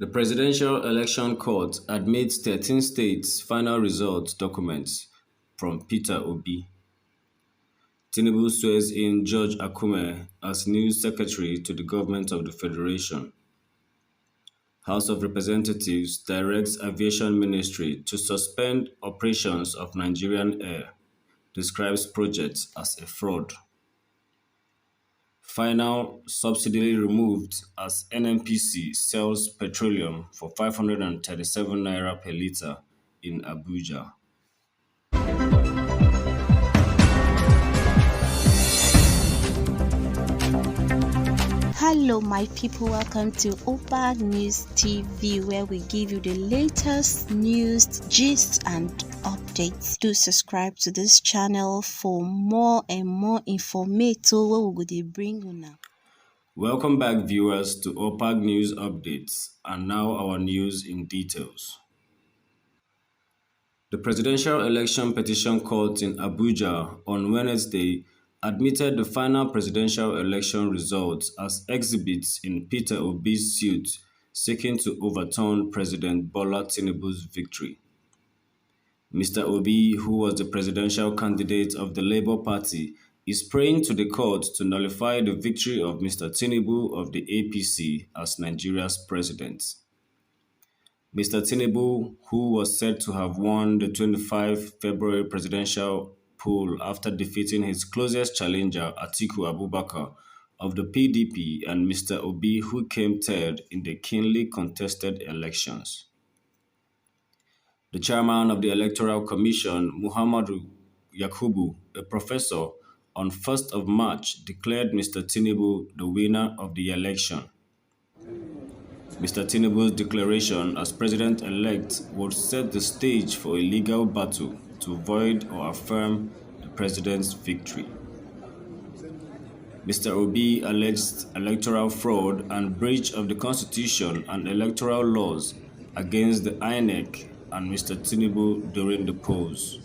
The Presidential Election Court admits 13 states' final results documents from Peter Obi. Tinubu swears in George Akume as new secretary to the government of the Federation. House of Representatives directs Aviation Ministry to suspend operations of Nigerian Air, describes project as a fraud. Final subsidy removed as NNPC sells petroleum for 537 naira per litre in Abuja. Hello my people, welcome to Opa News TV, where we give you the latest news, gist and updates. Do subscribe to this channel for more and more information where we go bring you now. Welcome back viewers to OPAG News Updates, and now our news in details. The Presidential Election Petition Court in Abuja on Wednesday admitted the final presidential election results as exhibits in Peter Obi's suit seeking to overturn President Bola Tinubu's victory. Mr. Obi, who was the presidential candidate of the Labour Party, is praying to the court to nullify the victory of Mr. Tinubu of the APC as Nigeria's president. Mr. Tinubu, who was said to have won the 25 February presidential poll after defeating his closest challenger, Atiku Abubakar of the PDP, and Mr. Obi, who came third in the keenly contested elections. The chairman of the Electoral Commission, Muhammadu Yakubu, a professor, on 1st of March declared Mr. Tinubu the winner of the election. Mr. Tinubu's declaration as president-elect would set the stage for a legal battle to void or affirm the president's victory. Mr. Obi alleged electoral fraud and breach of the constitution and electoral laws against the INEC and Mr. Tinubu during the polls.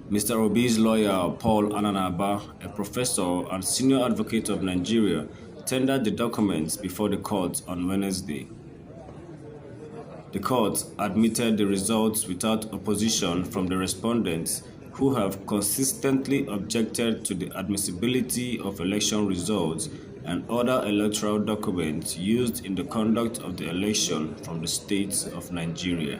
Mr. Obi's lawyer, Paul Ananaba, a professor and senior advocate of Nigeria, tendered the documents before the court on Wednesday. The court admitted the results without opposition from the respondents, who have consistently objected to the admissibility of election results and other electoral documents used in the conduct of the election from the states of Nigeria.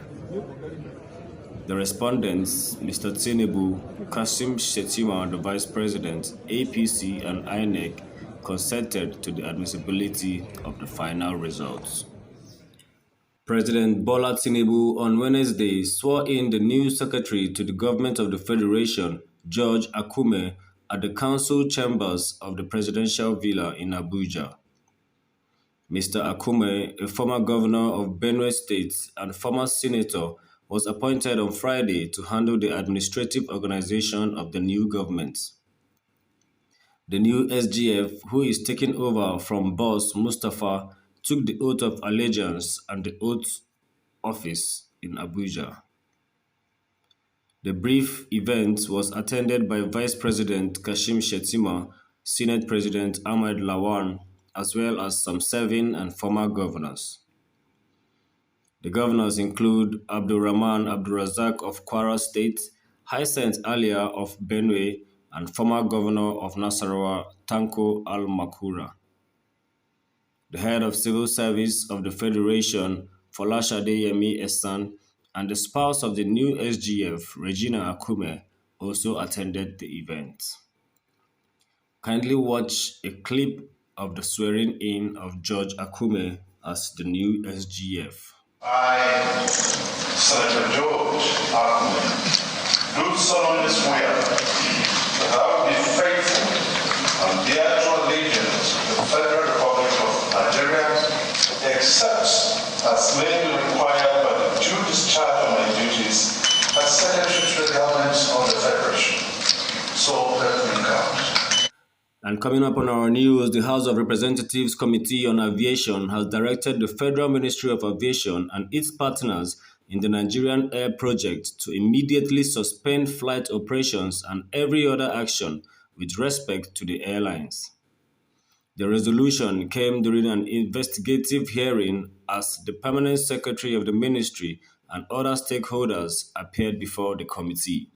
The respondents, Mr. Tinubu, Kashim Shettima, the Vice President, APC and INEC, consented to the admissibility of the final results. President Bola Tinubu on Wednesday swore in the new secretary to the government of the Federation, George Akume, at the council chambers of the presidential villa in Abuja. Mr. Akume, a former governor of Benue State and former senator, was appointed on Friday to handle the administrative organization of the new government. The new SGF, who is taking over from boss Mustafa, took the oath of allegiance and the oath office in Abuja. The brief event was attended by Vice President Kashim Shettima, Senate President Ahmed Lawan, as well as some serving and former governors. The governors include Abdulrahman Abdulrazak of Kwara State, Hyacinth Alia of Benue, and former governor of Nasarawa, Tanko Al-Makura. The head of civil service of the Federation, Folashade Yemi Esan, and the spouse of the new SGF, Regina Akume, also attended the event. Kindly watch a clip of the swearing-in of George Akume as the new SGF. I, Senator George Akume, do solemnly swear that I will be faithful and bear true allegiance to the Federal Republic of Nigeria, except as may be required by the due discharge of my duties as Secretary to the Government of the Federation. So let me count. And coming up on our news, the House of Representatives Committee on Aviation has directed the Federal Ministry of Aviation and its partners in the Nigerian Air Project to immediately suspend flight operations and every other action with respect to the airlines. The resolution came during an investigative hearing as the permanent secretary of the ministry and other stakeholders appeared before the committee.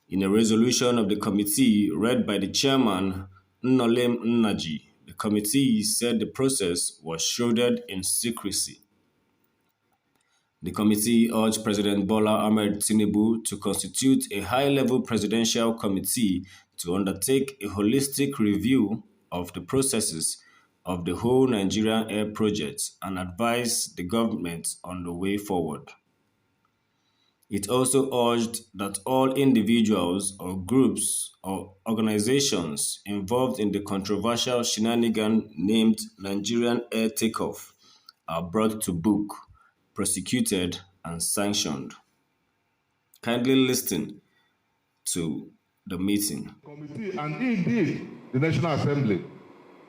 In a resolution of the committee read by the chairman, Nnolem Nnaji, the committee said the process was shrouded in secrecy. The committee urged President Bola Ahmed Tinubu to constitute a high-level presidential committee to undertake a holistic review of the processes of the whole Nigerian Air project and advise the government on the way forward. It also urged that all individuals or groups or organizations involved in the controversial shenanigan named Nigerian Air Takeoff are brought to book, prosecuted, and sanctioned. Kindly listen to the meeting. Committee and indeed the National Assembly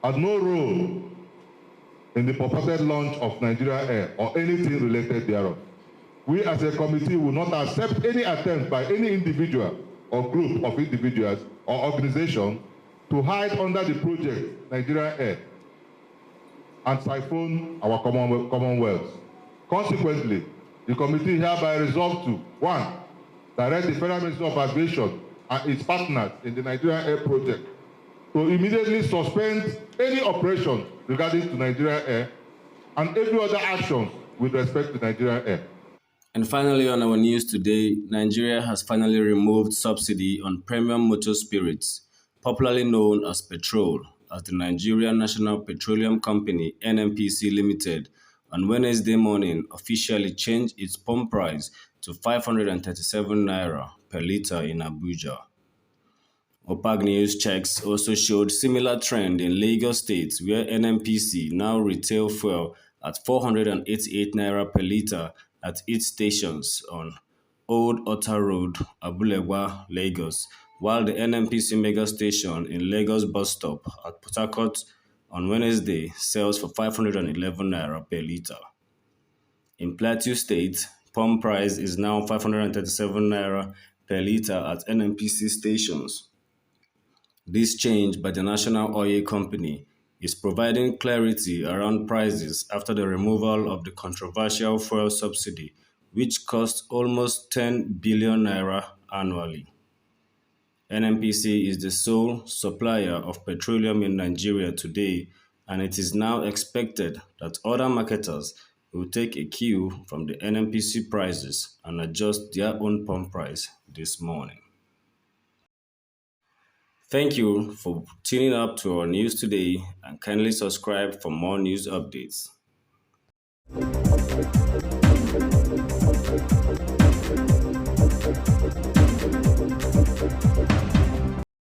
had no role in the purported launch of Nigeria Air or anything related thereof. We as a committee will not accept any attempt by any individual or group of individuals or organization to hide under the project Nigeria Air and siphon our commonwealth. Consequently, the committee hereby resolved to 1. Direct the Federal Ministry of Aviation and its partners in the Nigeria Air project to immediately suspend any operation regarding to Nigeria Air and every other action with respect to Nigeria Air. And finally, on our news today, Nigeria has finally removed subsidy on premium motor spirits, popularly known as petrol, as the Nigerian National Petroleum Company (NNPC) Limited on Wednesday morning officially changed its pump price to 537 naira per litre in Abuja. OPAG News checks also showed similar trend in Lagos State, where NNPC now retail fuel at 488 naira per litre at its stations on Old Otta Road, Abulegwa, Lagos, while the NNPC mega station in Lagos bus stop at Port Harcourt on Wednesday sells for 511 naira per litre. In Plateau State, pump price is now 537 naira per litre at NNPC stations. This change by the National Oil Company is providing clarity around prices after the removal of the controversial fuel subsidy, which costs almost 10 billion naira annually. NNPC is the sole supplier of petroleum in Nigeria today, and it is now expected that other marketers will take a cue from the NNPC prices and adjust their own pump price this morning. Thank you for tuning up to our news today, and kindly subscribe for more news updates.